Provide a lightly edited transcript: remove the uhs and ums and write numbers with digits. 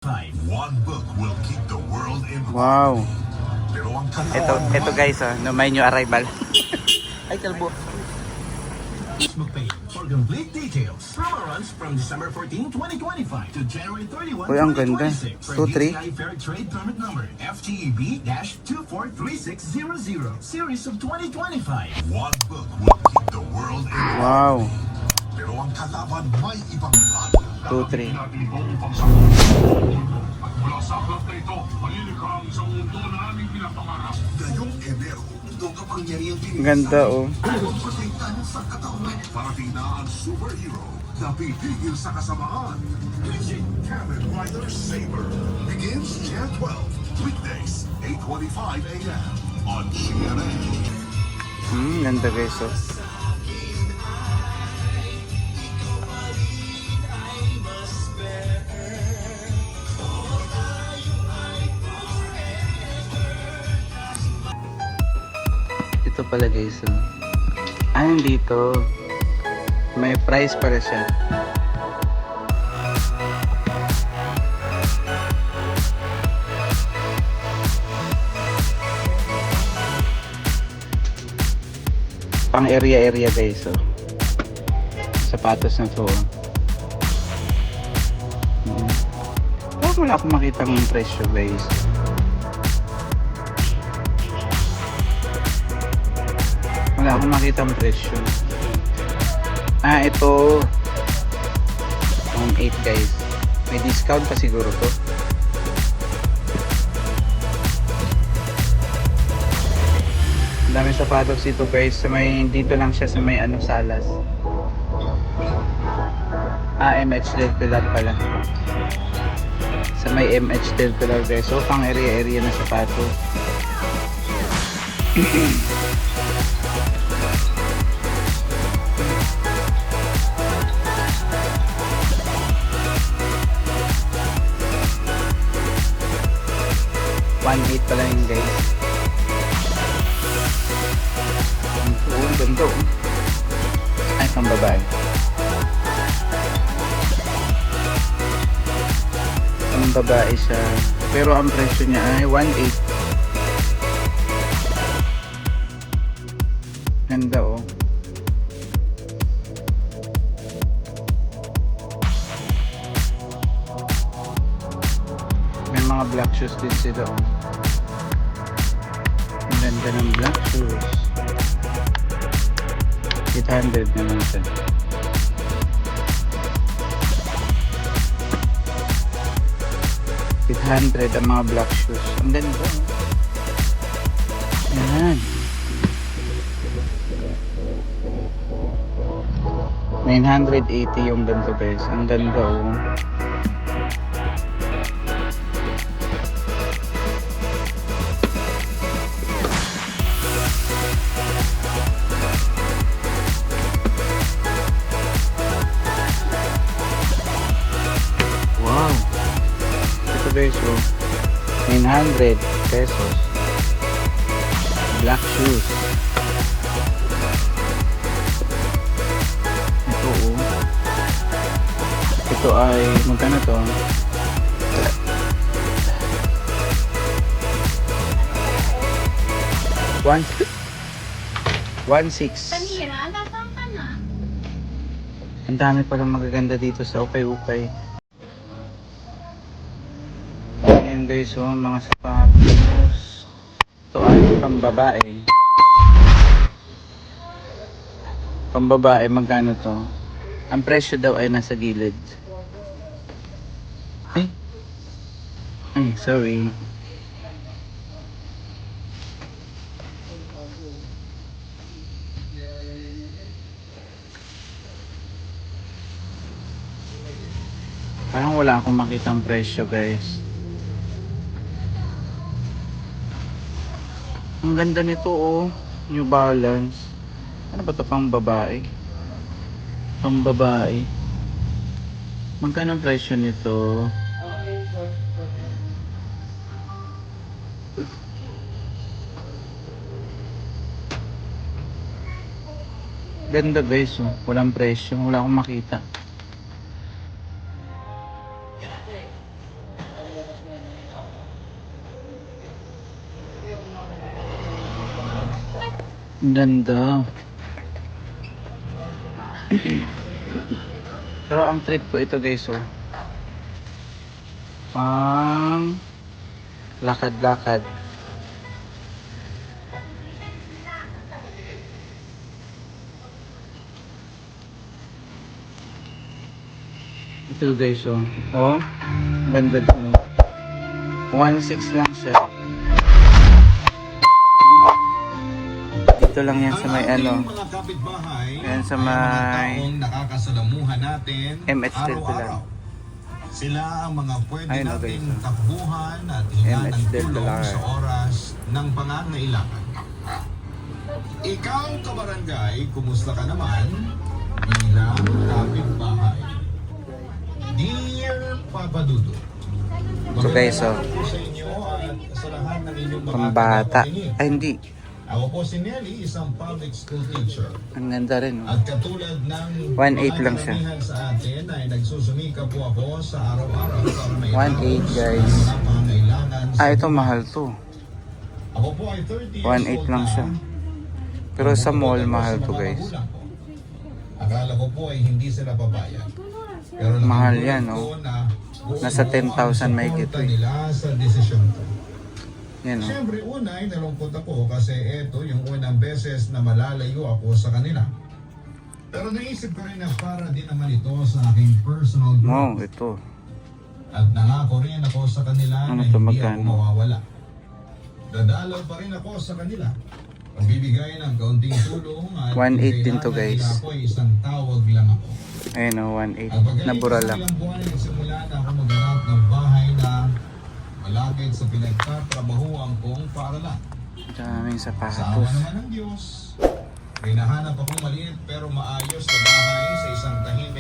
One book will keep the world in Wow. Pero ang Ito guys, no, may new arrival. Ay, kalbo. Facebook page for complete details. Promo runs from December 14, 2025 to January 31, Uy, ang ganda. 2026 for 2-3. DTI Fair Trade Permit Number FTEB-243600 Series of 2025. One book will keep the world in Wow. Pero ang kalaban may ibang plan. 2-3. At mula sa aklat na ito, malilikha ang isang mundo na aming pinapangarap. Ngayong Enero, itong kapangyarihang Ang ganda, oh. pagpasaitan sa katawan. Parating na ang superhero na pipigil sa kasamaan. Visit Kamen Rider Saber. Begins Jan 12, weekdays, 8:25 a.m. on GMA. Ganda guys, oh. Ito pala guys, oh. Dito. May price para siya. Pang area guys, oh. Sapatos na to, oh. Wala akong makita ng presyo guys. Wala akong makita ang presyo. Ito 8 guys. May discount pa siguro to. Ang dami sapatos dito guys. Dito lang siya sa may salas. MH Del Pilar pala. Sa may MH Del Pilar guys. So pang area na sapatos. $1.8 pala yun guys. Ang ganda, oh. Ay, pang babae. Pang babae siya. Pero ang presyo niya ay $1.8. Ganda, oh. May mga black shoes din sila, oh. Ang ganda ng black shoes. 800 naman siya. 800 ang mga black shoes. Ang ganda. Yan. 980 yung ganito guys. Ang ganda, oh. Wow. Ito guys, oh. 900 pesos. Black shoes. Ito, oh. Ito ay, magkano to? $1,600. Tanira, nasaan ka na? Ang dami palang magaganda dito sa Ukay-Ukay. Ayan guys, oh, mga sapatos. Ito ay pambabae. Pambabae, magkano to? Ang presyo daw ay nasa gilid. Ay, sorry. Parang wala akong makitang presyo guys. Ang ganda nito, oh. New Balance. Ano ba ito, pang babae? Pang babae. Magkano ang presyo nito? Ganda guys, oh. Walang presyo. Wala akong makita. Ang ganda. Pero ang trip ko ito guys, oh. Pang lakad-lakad. Ito guys, oh. Oh, ganda din. 1.6 lang siya. Dito lang yan sa may ano. Mga kapitbahay, Yan sa ay mga may taong nakakasalamuhan natin MH Del araw-araw. Sila ang mga pwede Ayun, nating okay, so. takbuhan at hingan ng MH Del tulong Pilar. sa oras ng pangangailangan. Ikaw, kabarangay, kumusta ka naman bilang kapitbahay? Dear Papa Dudo, So guys, oh. magandang araw po sa inyo at sa lahat ng inyong mga Pambata. tagapakinig. Ay, hindi. Ako po si Nelly, isang public school teacher. Ang ganda rin, oh. At katulad ng 1.8 lang siya. karamihan sa atin ay nagsusumika po ako sa araw-araw para may 1.8 guys. mga pangangailangan sa Ah, ito buhay. mahal to. Ako po ay 30 years 1.8 old lang na. siya. Pero sa mall, Ako mahal sa to mga guys. magulang ko. Akala ko po ay hindi sila papayag. Pero Mahal nakigulat yan, ko oh. na buong Nasa buo ang 10,000 may suporta gito, eh. nila sa desisyon ko. Yan, oh. Siyempre, una ay nalungkot ako kasi ito yung unang beses na malalayo ako sa kanila. Pero naisip ko rin na para din naman ito sa aking personal Wow, growth. ito. At nangako rin ako sa kanila Ano na to, hindi ako magkano? mawawala. Dadalaw pa rin ako sa kanila. Pagbibigay ng kaunting tulong at 1.8 din to, kailangan guys. nila ako ay isang tawag lang ako. Ayun, oh, At 1.8. pagdating Nabura sa lang. ilang buwan, nagsimula na ako maghanap ng bahay na malapit sa pinagtatrabahuan kong paaralan. Daming Sa awa sapatos. naman ng Diyos, may nahanap akong maliit pero maayos na bahay sa isang tahimik